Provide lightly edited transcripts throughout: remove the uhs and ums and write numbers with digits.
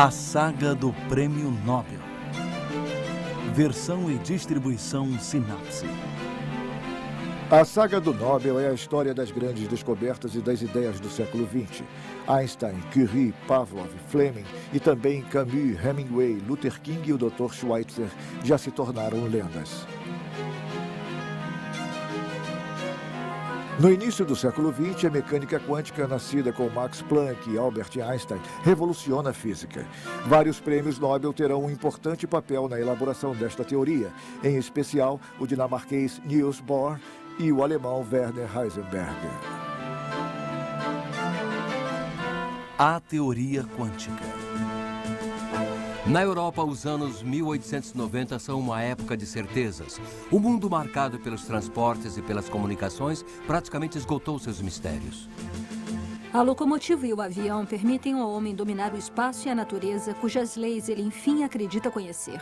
A saga do Prêmio Nobel. Versão e distribuição Sinapse. A saga do Nobel é a história das grandes descobertas e das ideias do século XX. Einstein, Curie, Pavlov, Fleming e também Camus, Hemingway, Luther King e o Dr. Schweitzer já se tornaram lendas. No início do século XX, a mecânica quântica, nascida com Max Planck e Albert Einstein, revoluciona a física. Vários prêmios Nobel terão um importante papel na elaboração desta teoria, em especial o dinamarquês Niels Bohr e o alemão Werner Heisenberg. A teoria quântica. Na Europa, os anos 1890 são uma época de certezas. O mundo marcado pelos transportes e pelas comunicações praticamente esgotou seus mistérios. A locomotiva e o avião permitem ao homem dominar o espaço e a natureza, cujas leis ele enfim acredita conhecer.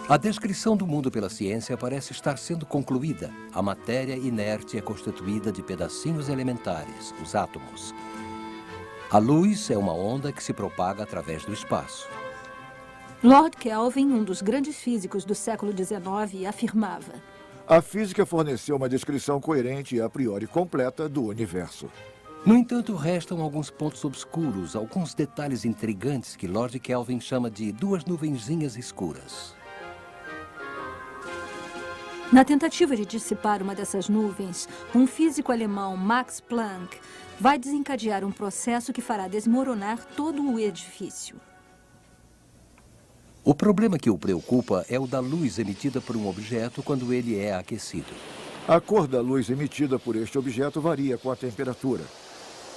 A descrição do mundo pela ciência parece estar sendo concluída. A matéria inerte é constituída de pedacinhos elementares, os átomos. A luz é uma onda que se propaga através do espaço. Lord Kelvin, um dos grandes físicos do século XIX, afirmava: a física forneceu uma descrição coerente e a priori completa do universo. No entanto, restam alguns pontos obscuros, alguns detalhes intrigantes que Lord Kelvin chama de duas nuvenzinhas escuras. Na tentativa de dissipar uma dessas nuvens, um físico alemão, Max Planck, vai desencadear um processo que fará desmoronar todo o edifício. O problema que o preocupa é o da luz emitida por um objeto quando ele é aquecido. A cor da luz emitida por este objeto varia com a temperatura.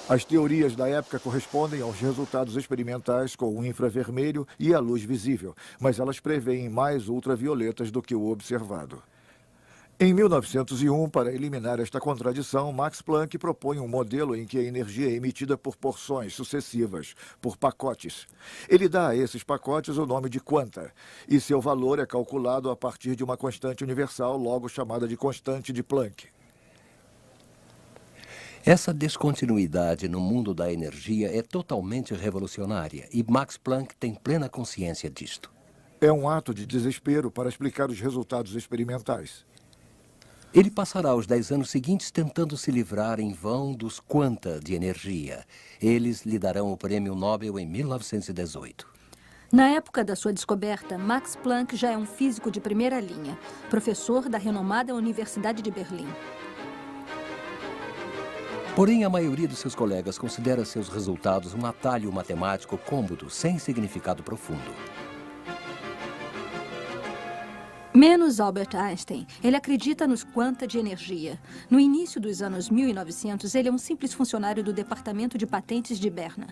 As teorias da época correspondem aos resultados experimentais com o infravermelho e a luz visível, mas elas preveem mais ultravioletas do que o observado. Em 1901, para eliminar esta contradição, Max Planck propõe um modelo em que a energia é emitida por porções sucessivas, por pacotes. Ele dá a esses pacotes o nome de quanta, e seu valor é calculado a partir de uma constante universal, logo chamada de constante de Planck. Essa descontinuidade no mundo da energia é totalmente revolucionária, e Max Planck tem plena consciência disto. É um ato de desespero para explicar os resultados experimentais. Ele passará os 10 anos seguintes tentando se livrar em vão dos quanta de energia. Eles lhe darão o Prêmio Nobel em 1918. Na época da sua descoberta, Max Planck já é um físico de primeira linha, professor da renomada Universidade de Berlim. Porém, a maioria dos seus colegas considera seus resultados um atalho matemático cômodo, sem significado profundo. Menos Albert Einstein. Ele acredita nos quanta de energia. No início dos anos 1900, ele é um simples funcionário do Departamento de Patentes de Berna.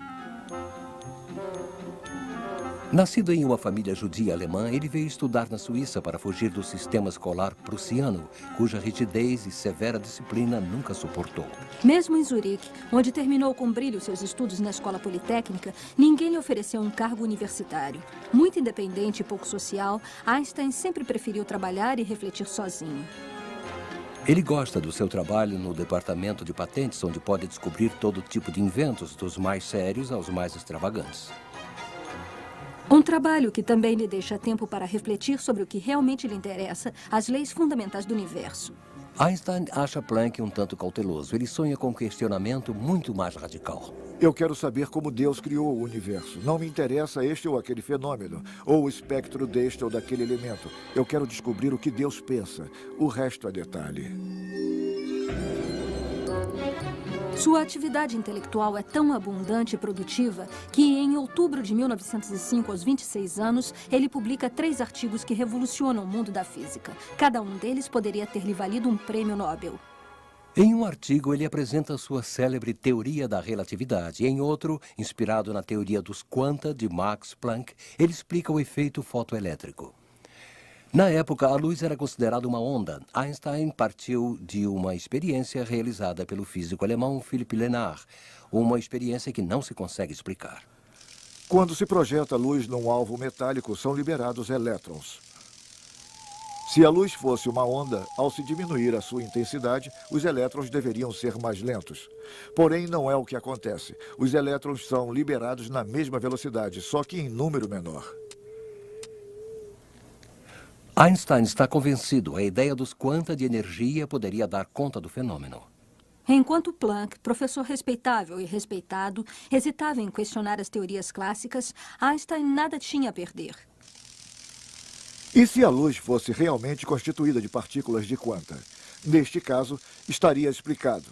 Nascido em uma família judia alemã, ele veio estudar na Suíça para fugir do sistema escolar prussiano, cuja rigidez e severa disciplina nunca suportou. Mesmo em Zurique, onde terminou com brilho seus estudos na escola politécnica, ninguém lhe ofereceu um cargo universitário. Muito independente e pouco social, Einstein sempre preferiu trabalhar e refletir sozinho. Ele gosta do seu trabalho no departamento de patentes, onde pode descobrir todo tipo de inventos, dos mais sérios aos mais extravagantes. Um trabalho que também lhe deixa tempo para refletir sobre o que realmente lhe interessa, as leis fundamentais do universo. Einstein acha Planck um tanto cauteloso. Ele sonha com um questionamento muito mais radical. Eu quero saber como Deus criou o universo. Não me interessa este ou aquele fenômeno, ou o espectro deste ou daquele elemento. Eu quero descobrir o que Deus pensa. O resto é detalhe. Sua atividade intelectual é tão abundante e produtiva que, em outubro de 1905, aos 26 anos, ele publica 3 artigos que revolucionam o mundo da física. Cada um deles poderia ter lhe valido um prêmio Nobel. Em um artigo, ele apresenta sua célebre teoria da relatividade. Em outro, inspirado na teoria dos quanta de Max Planck, ele explica o efeito fotoelétrico. Na época, a luz era considerada uma onda. Einstein partiu de uma experiência realizada pelo físico alemão Philipp Lenard, uma experiência que não se consegue explicar. Quando se projeta luz num alvo metálico, são liberados elétrons. Se a luz fosse uma onda, ao se diminuir a sua intensidade, os elétrons deveriam ser mais lentos. Porém, não é o que acontece. Os elétrons são liberados na mesma velocidade, só que em número menor. Einstein está convencido. A ideia dos quanta de energia poderia dar conta do fenômeno. Enquanto Planck, professor respeitável e respeitado, hesitava em questionar as teorias clássicas, Einstein nada tinha a perder. E se a luz fosse realmente constituída de partículas de quanta? Neste caso, estaria explicado.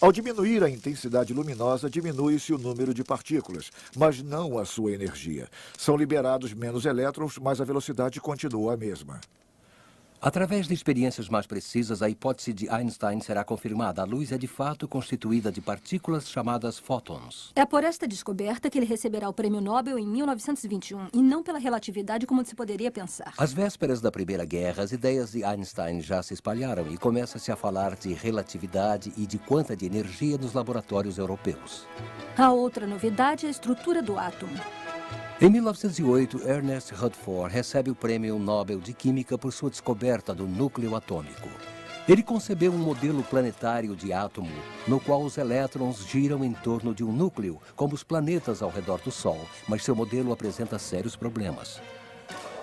Ao diminuir a intensidade luminosa, diminui-se o número de partículas, mas não a sua energia. São liberados menos elétrons, mas a velocidade continua a mesma. Através de experiências mais precisas, a hipótese de Einstein será confirmada. A luz é de fato constituída de partículas chamadas fótons. É por esta descoberta que ele receberá o Prêmio Nobel em 1921, e não pela relatividade como se poderia pensar. Às vésperas da Primeira Guerra, as ideias de Einstein já se espalharam e começa-se a falar de relatividade e de quanta de energia nos laboratórios europeus. A outra novidade é a estrutura do átomo. Em 1908, Ernest Rutherford recebe o Prêmio Nobel de Química por sua descoberta do núcleo atômico. Ele concebeu um modelo planetário de átomo, no qual os elétrons giram em torno de um núcleo, como os planetas ao redor do Sol, mas seu modelo apresenta sérios problemas.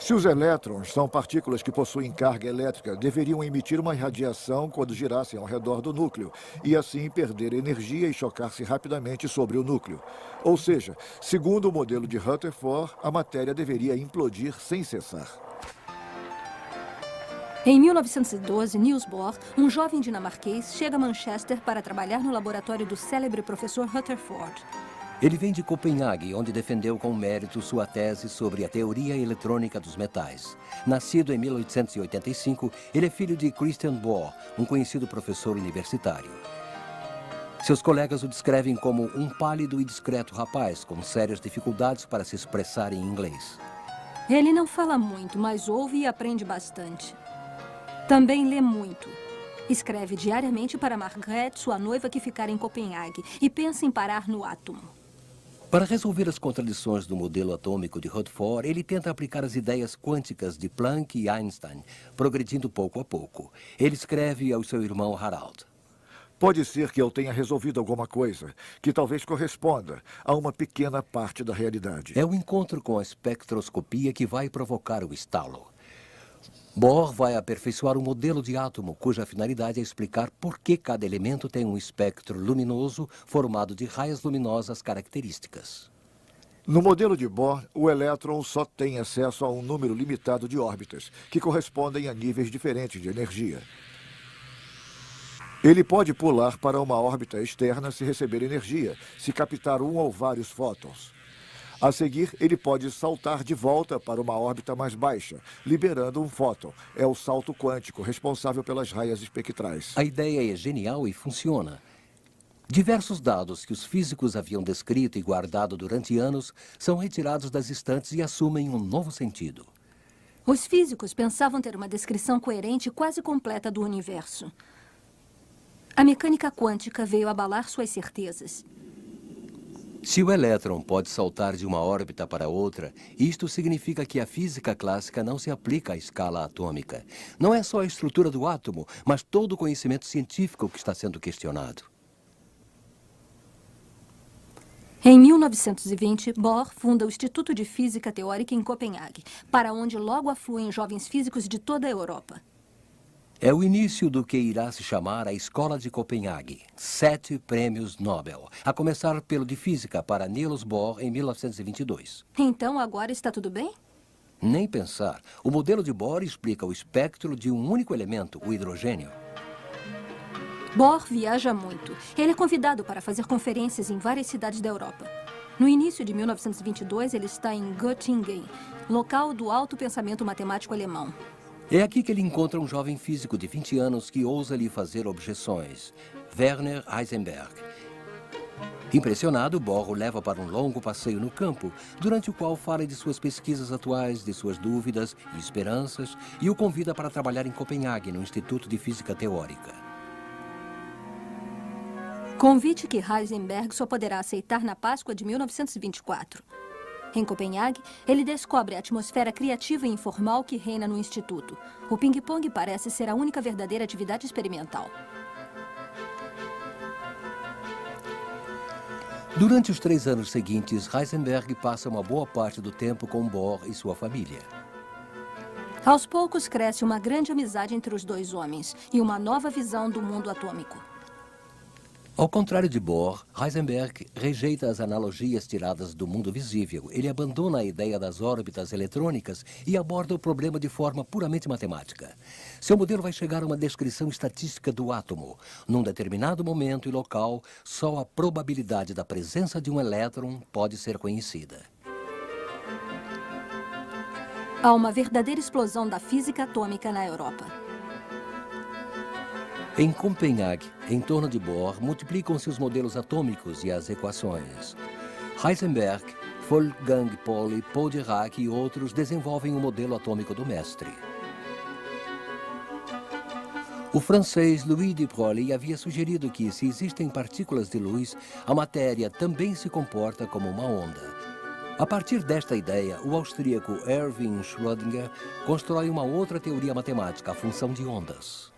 Se os elétrons são partículas que possuem carga elétrica, deveriam emitir uma radiação quando girassem ao redor do núcleo, e assim perder energia e chocar-se rapidamente sobre o núcleo. Ou seja, segundo o modelo de Rutherford, a matéria deveria implodir sem cessar. Em 1912, Niels Bohr, um jovem dinamarquês, chega a Manchester para trabalhar no laboratório do célebre professor Rutherford. Ele vem de Copenhague, onde defendeu com mérito sua tese sobre a teoria eletrônica dos metais. Nascido em 1885, ele é filho de Christian Bohr, um conhecido professor universitário. Seus colegas o descrevem como um pálido e discreto rapaz, com sérias dificuldades para se expressar em inglês. Ele não fala muito, mas ouve e aprende bastante. Também lê muito. Escreve diariamente para Margrethe, sua noiva que ficara em Copenhague, e pensa em parar no átomo. Para resolver as contradições do modelo atômico de Rutherford, ele tenta aplicar as ideias quânticas de Planck e Einstein, progredindo pouco a pouco. Ele escreve ao seu irmão Harald. Pode ser que eu tenha resolvido alguma coisa que talvez corresponda a uma pequena parte da realidade. É o encontro com a espectroscopia que vai provocar o estalo. Bohr vai aperfeiçoar um modelo de átomo cuja finalidade é explicar por que cada elemento tem um espectro luminoso formado de raias luminosas características. No modelo de Bohr, o elétron só tem acesso a um número limitado de órbitas, que correspondem a níveis diferentes de energia. Ele pode pular para uma órbita externa se receber energia, se captar um ou vários fótons. A seguir, ele pode saltar de volta para uma órbita mais baixa, liberando um fóton. É o salto quântico, responsável pelas raias espectrais. A ideia é genial e funciona. Diversos dados que os físicos haviam descrito e guardado durante anos são retirados das estantes e assumem um novo sentido. Os físicos pensavam ter uma descrição coerente e quase completa do universo. A mecânica quântica veio abalar suas certezas. Se o elétron pode saltar de uma órbita para outra, isto significa que a física clássica não se aplica à escala atômica. Não é só a estrutura do átomo, mas todo o conhecimento científico que está sendo questionado. Em 1920, Bohr funda o Instituto de Física Teórica em Copenhague, para onde logo afluem jovens físicos de toda a Europa. É o início do que irá se chamar a Escola de Copenhague. 7 prêmios Nobel, a começar pelo de Física para Niels Bohr em 1922. Então agora está tudo bem? Nem pensar. O modelo de Bohr explica o espectro de um único elemento, o hidrogênio. Bohr viaja muito. Ele é convidado para fazer conferências em várias cidades da Europa. No início de 1922, ele está em Göttingen, local do alto pensamento matemático alemão. É aqui que ele encontra um jovem físico de 20 anos que ousa lhe fazer objeções, Werner Heisenberg. Impressionado, Bohr o leva para um longo passeio no campo, durante o qual fala de suas pesquisas atuais, de suas dúvidas e esperanças, e o convida para trabalhar em Copenhague, no Instituto de Física Teórica. Convite que Heisenberg só poderá aceitar na Páscoa de 1924. Em Copenhague, ele descobre a atmosfera criativa e informal que reina no instituto. O ping-pong parece ser a única verdadeira atividade experimental. Durante os 3 anos seguintes, Heisenberg passa uma boa parte do tempo com Bohr e sua família. Aos poucos, cresce uma grande amizade entre os dois homens e uma nova visão do mundo atômico. Ao contrário de Bohr, Heisenberg rejeita as analogias tiradas do mundo visível. Ele abandona a ideia das órbitas eletrônicas e aborda o problema de forma puramente matemática. Seu modelo vai chegar a uma descrição estatística do átomo. Num determinado momento e local, só a probabilidade da presença de um elétron pode ser conhecida. Há uma verdadeira explosão da física atômica na Europa. Em Copenhague, em torno de Bohr, multiplicam-se os modelos atômicos e as equações. Heisenberg, Wolfgang Pauli, Paul Dirac e outros desenvolvem o modelo atômico do mestre. O francês Louis de Broglie havia sugerido que, se existem partículas de luz, a matéria também se comporta como uma onda. A partir desta ideia, o austríaco Erwin Schrödinger constrói uma outra teoria matemática, a função de ondas.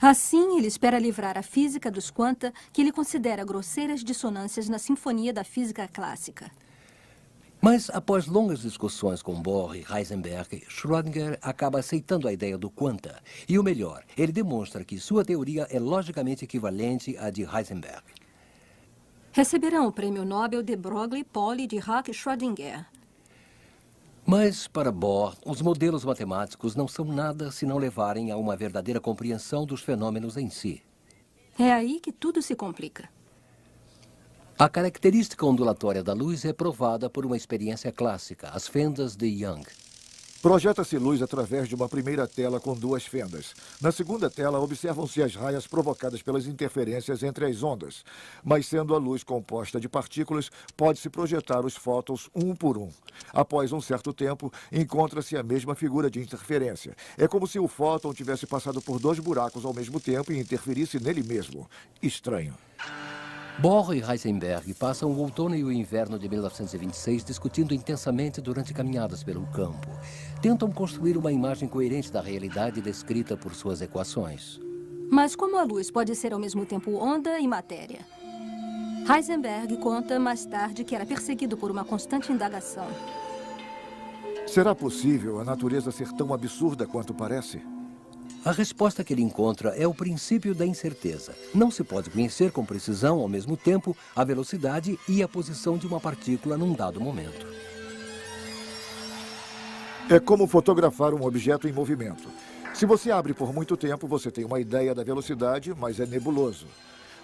Assim, ele espera livrar a física dos quanta, que ele considera grosseiras dissonâncias na sinfonia da física clássica. Mas, após longas discussões com Bohr e Heisenberg, Schrödinger acaba aceitando a ideia do quanta. E o melhor, ele demonstra que sua teoria é logicamente equivalente à de Heisenberg. Receberão o prêmio Nobel de Broglie, Pauli, Dirac e Schrödinger. Mas, para Bohr, os modelos matemáticos não são nada se não levarem a uma verdadeira compreensão dos fenômenos em si. É aí que tudo se complica. A característica ondulatória da luz é provada por uma experiência clássica, as fendas de Young. Projeta-se luz através de uma primeira tela com 2 fendas. Na segunda tela, observam-se as raias provocadas pelas interferências entre as ondas. Mas, sendo a luz composta de partículas, pode-se projetar os fótons um por um. Após um certo tempo, encontra-se a mesma figura de interferência. É como se o fóton tivesse passado por 2 buracos ao mesmo tempo e interferisse nele mesmo. Estranho. Bohr e Heisenberg passam o outono e o inverno de 1926 discutindo intensamente durante caminhadas pelo campo. Tentam construir uma imagem coerente da realidade descrita por suas equações. Mas como a luz pode ser ao mesmo tempo onda e matéria? Heisenberg conta mais tarde que era perseguido por uma constante indagação. Será possível a natureza ser tão absurda quanto parece? A resposta que ele encontra é o princípio da incerteza. Não se pode conhecer com precisão, ao mesmo tempo, a velocidade e a posição de uma partícula num dado momento. É como fotografar um objeto em movimento. Se você abre por muito tempo, você tem uma ideia da velocidade, mas é nebuloso.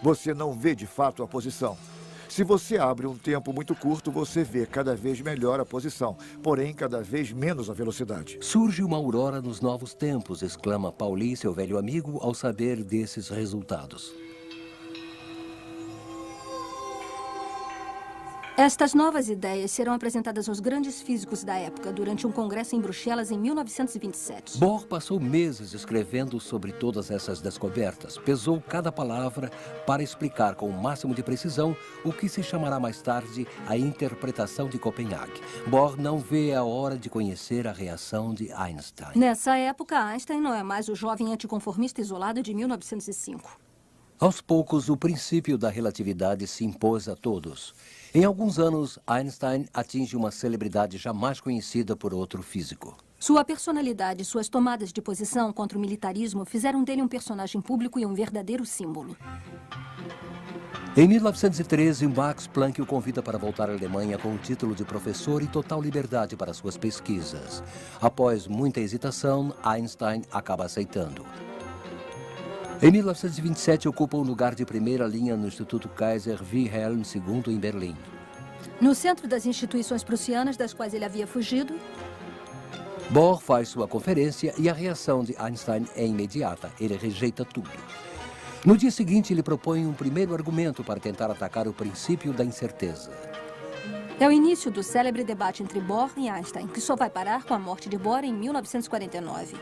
Você não vê de fato a posição. Se você abre um tempo muito curto, você vê cada vez melhor a posição, porém cada vez menos a velocidade. Surge uma aurora nos novos tempos, exclama Pauli, seu velho amigo, ao saber desses resultados. Estas novas ideias serão apresentadas aos grandes físicos da época durante um congresso em Bruxelas em 1927. Bohr passou meses escrevendo sobre todas essas descobertas. Pesou cada palavra para explicar com o máximo de precisão o que se chamará mais tarde a interpretação de Copenhague. Bohr não vê a hora de conhecer a reação de Einstein. Nessa época, Einstein não é mais o jovem anticonformista isolado de 1905. Aos poucos, o princípio da relatividade se impôs a todos. Em alguns anos, Einstein atinge uma celebridade jamais conhecida por outro físico. Sua personalidade e suas tomadas de posição contra o militarismo fizeram dele um personagem público e um verdadeiro símbolo. Em 1913, Max Planck o convida para voltar à Alemanha com o título de professor e total liberdade para suas pesquisas. Após muita hesitação, Einstein acaba aceitando. Em 1927, ocupa um lugar de primeira linha no Instituto Kaiser Wilhelm II em Berlim. No centro das instituições prussianas das quais ele havia fugido, Bohr faz sua conferência e a reação de Einstein é imediata. Ele rejeita tudo. No dia seguinte, ele propõe um primeiro argumento para tentar atacar o princípio da incerteza. É o início do célebre debate entre Bohr e Einstein, que só vai parar com a morte de Bohr em 1949.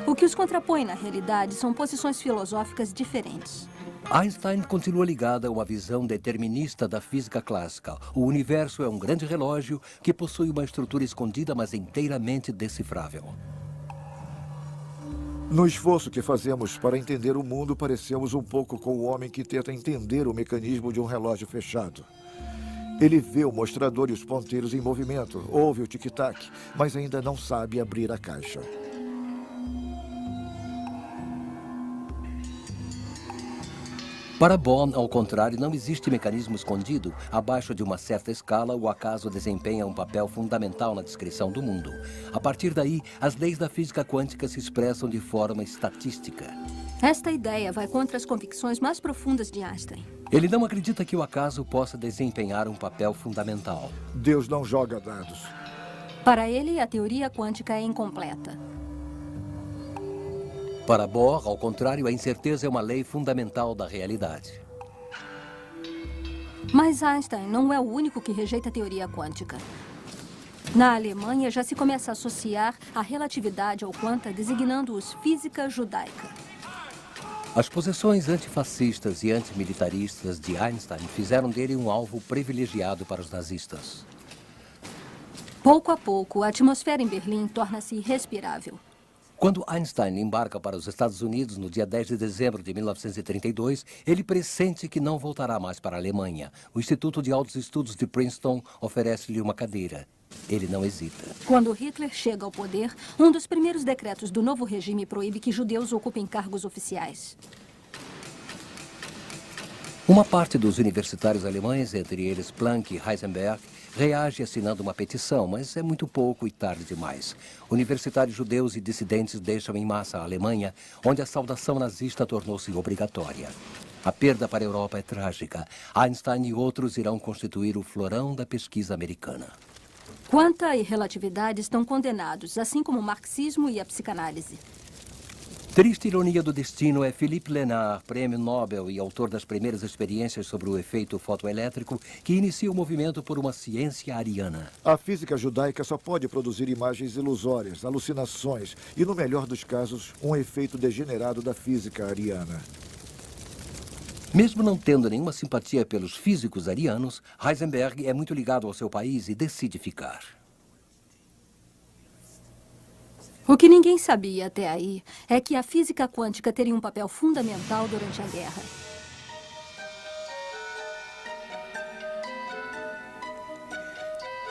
O que os contrapõe, na realidade, são posições filosóficas diferentes. Einstein continua ligado a uma visão determinista da física clássica. O universo é um grande relógio que possui uma estrutura escondida, mas inteiramente decifrável. No esforço que fazemos para entender o mundo, parecemos um pouco com o homem que tenta entender o mecanismo de um relógio fechado. Ele vê o mostrador e os ponteiros em movimento, ouve o tic-tac, mas ainda não sabe abrir a caixa. Para Bohr, ao contrário, não existe mecanismo escondido. Abaixo de uma certa escala, o acaso desempenha um papel fundamental na descrição do mundo. A partir daí, as leis da física quântica se expressam de forma estatística. Esta ideia vai contra as convicções mais profundas de Einstein. Ele não acredita que o acaso possa desempenhar um papel fundamental. Deus não joga dados. Para ele, a teoria quântica é incompleta. Para Bohr, ao contrário, a incerteza é uma lei fundamental da realidade. Mas Einstein não é o único que rejeita a teoria quântica. Na Alemanha, já se começa a associar a relatividade ao quanta, designando-os física judaica. As posições antifascistas e antimilitaristas de Einstein fizeram dele um alvo privilegiado para os nazistas. Pouco a pouco, a atmosfera em Berlim torna-se irrespirável. Quando Einstein embarca para os Estados Unidos no dia 10 de dezembro de 1932, ele pressente que não voltará mais para a Alemanha. O Instituto de Altos Estudos de Princeton oferece-lhe uma cadeira. Ele não hesita. Quando Hitler chega ao poder, um dos primeiros decretos do novo regime proíbe que judeus ocupem cargos oficiais. Uma parte dos universitários alemães, entre eles Planck e Heisenberg, reage assinando uma petição, mas é muito pouco e tarde demais. Universitários judeus e dissidentes deixam em massa a Alemanha, onde a saudação nazista tornou-se obrigatória. A perda para a Europa é trágica. Einstein e outros irão constituir o florão da pesquisa americana. Quanta e relatividade estão condenados, assim como o marxismo e a psicanálise. Triste ironia do destino é Philippe Lenard, prêmio Nobel e autor das primeiras experiências sobre o efeito fotoelétrico, que inicia o movimento por uma ciência ariana. A física judaica só pode produzir imagens ilusórias, alucinações e, no melhor dos casos, um efeito degenerado da física ariana. Mesmo não tendo nenhuma simpatia pelos físicos arianos, Heisenberg é muito ligado ao seu país e decide ficar. O que ninguém sabia até aí é que a física quântica teria um papel fundamental durante a guerra.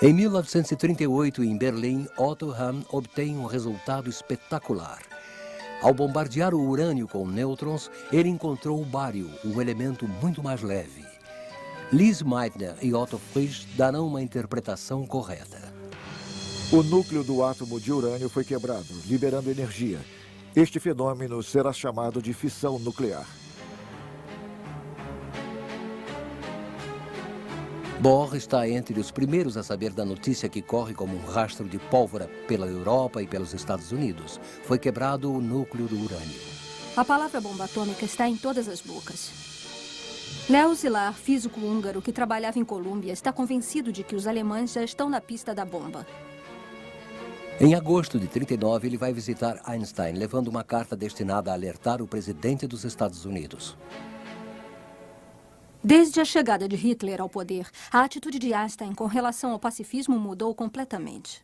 Em 1938, em Berlim, Otto Hahn obtém um resultado espetacular. Ao bombardear o urânio com nêutrons, ele encontrou o bário, um elemento muito mais leve. Lise Meitner e Otto Frisch darão uma interpretação correta. O núcleo do átomo de urânio foi quebrado, liberando energia. Este fenômeno será chamado de fissão nuclear. Bohr está entre os primeiros a saber da notícia que corre como um rastro de pólvora pela Europa e pelos Estados Unidos. Foi quebrado o núcleo do urânio. A palavra bomba atômica está em todas as bocas. Leo Szilard, físico húngaro que trabalhava em Colômbia, está convencido de que os alemães já estão na pista da bomba. Em agosto de 1939, ele vai visitar Einstein, levando uma carta destinada a alertar o presidente dos Estados Unidos. Desde a chegada de Hitler ao poder, a atitude de Einstein com relação ao pacifismo mudou completamente.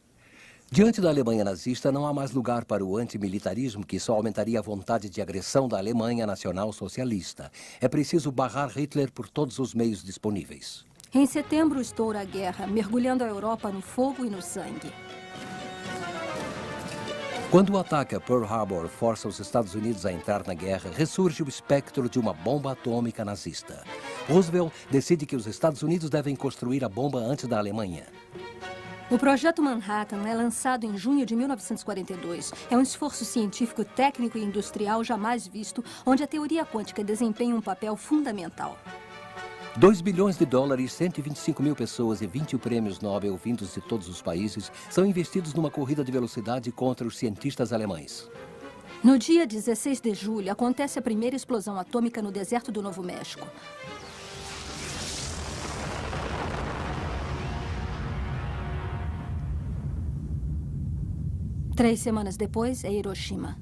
Diante da Alemanha nazista, não há mais lugar para o antimilitarismo, que só aumentaria a vontade de agressão da Alemanha nacional-socialista. É preciso barrar Hitler por todos os meios disponíveis. Em setembro, estoura a guerra, mergulhando a Europa no fogo e no sangue. Quando o ataque a Pearl Harbor força os Estados Unidos a entrar na guerra, ressurge o espectro de uma bomba atômica nazista. Roosevelt decide que os Estados Unidos devem construir a bomba antes da Alemanha. O Projeto Manhattan é lançado em junho de 1942. É um esforço científico, técnico e industrial jamais visto, onde a teoria quântica desempenha um papel fundamental. 2 bilhões de dólares, 125 mil pessoas e 20 prêmios Nobel vindos de todos os países são investidos numa corrida de velocidade contra os cientistas alemães. No dia 16 de julho, acontece a primeira explosão atômica no deserto do Novo México. Três semanas depois, é Hiroshima.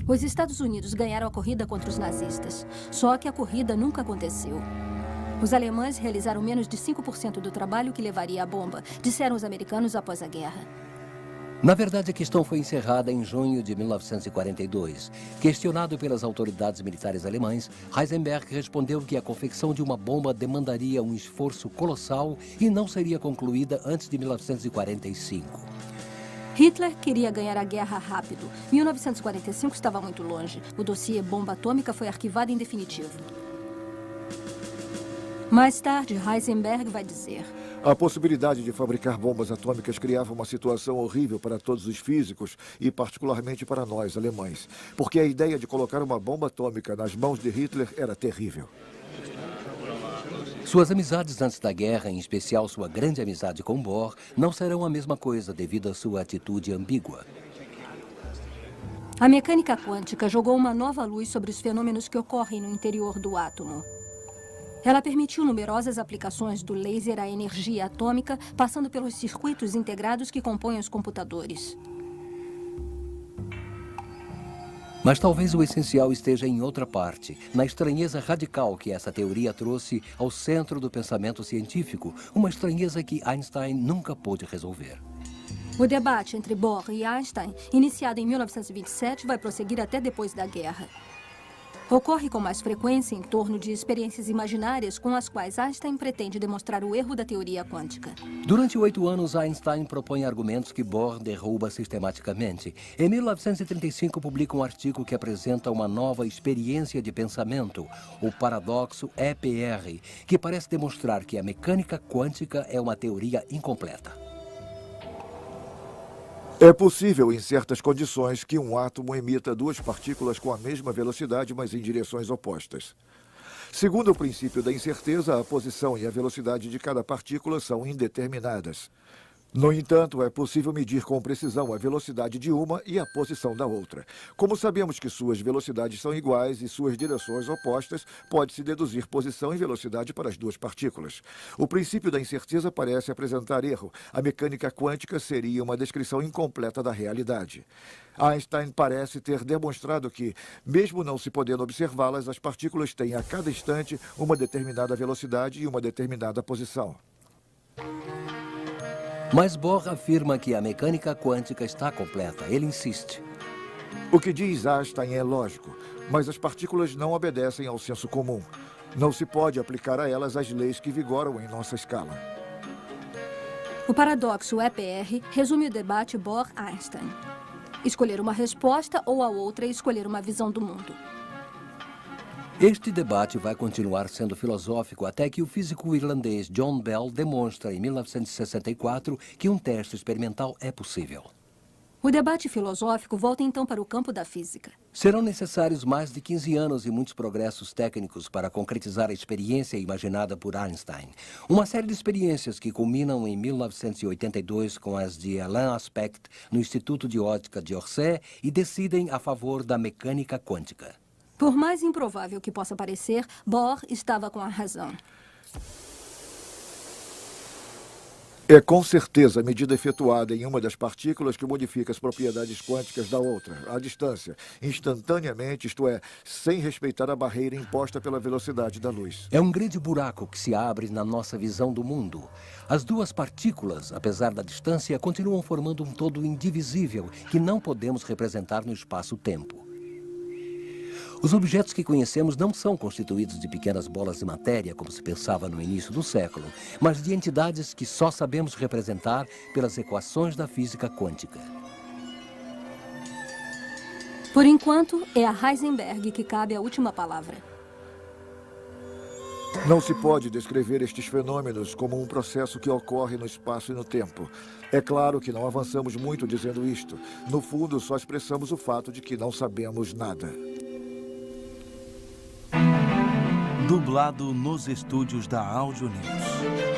Os Estados Unidos ganharam a corrida contra os nazistas. Só que a corrida nunca aconteceu. Os alemães realizaram menos de 5% do trabalho que levaria à bomba, disseram os americanos após a guerra. Na verdade, a questão foi encerrada em junho de 1942. Questionado pelas autoridades militares alemães, Heisenberg respondeu que a confecção de uma bomba demandaria um esforço colossal e não seria concluída antes de 1945. Hitler queria ganhar a guerra rápido. 1945 estava muito longe. O dossiê bomba atômica foi arquivado em definitivo. Mais tarde, Heisenberg vai dizer: a possibilidade de fabricar bombas atômicas criava uma situação horrível para todos os físicos e particularmente para nós, alemães, porque a ideia de colocar uma bomba atômica nas mãos de Hitler era terrível. Suas amizades antes da guerra, em especial sua grande amizade com Bohr, não serão a mesma coisa devido à sua atitude ambígua. A mecânica quântica jogou uma nova luz sobre os fenômenos que ocorrem no interior do átomo. Ela permitiu numerosas aplicações do laser à energia atômica, passando pelos circuitos integrados que compõem os computadores. Mas talvez o essencial esteja em outra parte, na estranheza radical que essa teoria trouxe ao centro do pensamento científico, uma estranheza que Einstein nunca pôde resolver. O debate entre Bohr e Einstein, iniciado em 1927, vai prosseguir até depois da guerra. Ocorre com mais frequência em torno de experiências imaginárias com as quais Einstein pretende demonstrar o erro da teoria quântica. Durante 8 anos, Einstein propõe argumentos que Bohr derruba sistematicamente. Em 1935, publica um artigo que apresenta uma nova experiência de pensamento, o paradoxo EPR, que parece demonstrar que a mecânica quântica é uma teoria incompleta. É possível, em certas condições, que um átomo emita duas partículas com a mesma velocidade, mas em direções opostas. Segundo o princípio da incerteza, a posição e a velocidade de cada partícula são indeterminadas. No entanto, é possível medir com precisão a velocidade de uma e a posição da outra. Como sabemos que suas velocidades são iguais e suas direções opostas, pode-se deduzir posição e velocidade para as duas partículas. O princípio da incerteza parece apresentar erro. A mecânica quântica seria uma descrição incompleta da realidade. Einstein parece ter demonstrado que, mesmo não se podendo observá-las, as partículas têm a cada instante uma determinada velocidade e uma determinada posição. Mas Bohr afirma que a mecânica quântica está completa. Ele insiste. O que diz Einstein é lógico, mas as partículas não obedecem ao senso comum. Não se pode aplicar a elas as leis que vigoram em nossa escala. O paradoxo EPR resume o debate Bohr-Einstein. Escolher uma resposta ou a outra é escolher uma visão do mundo. Este debate vai continuar sendo filosófico até que o físico irlandês John Bell demonstra, em 1964, que um teste experimental é possível. O debate filosófico volta então para o campo da física. Serão necessários mais de 15 anos e muitos progressos técnicos para concretizar a experiência imaginada por Einstein. Uma série de experiências que culminam em 1982 com as de Alain Aspect no Instituto de Ótica de Orsay e decidem a favor da mecânica quântica. Por mais improvável que possa parecer, Bohr estava com a razão. É com certeza a medida efetuada em uma das partículas que modifica as propriedades quânticas da outra, à distância, instantaneamente, isto é, sem respeitar a barreira imposta pela velocidade da luz. É um grande buraco que se abre na nossa visão do mundo. As duas partículas, apesar da distância, continuam formando um todo indivisível que não podemos representar no espaço-tempo. Os objetos que conhecemos não são constituídos de pequenas bolas de matéria, como se pensava no início do século, mas de entidades que só sabemos representar pelas equações da física quântica. Por enquanto, é a Heisenberg que cabe a última palavra. Não se pode descrever estes fenômenos como um processo que ocorre no espaço e no tempo. É claro que não avançamos muito dizendo isto. No fundo, só expressamos o fato de que não sabemos nada. Dublado nos estúdios da Áudio News.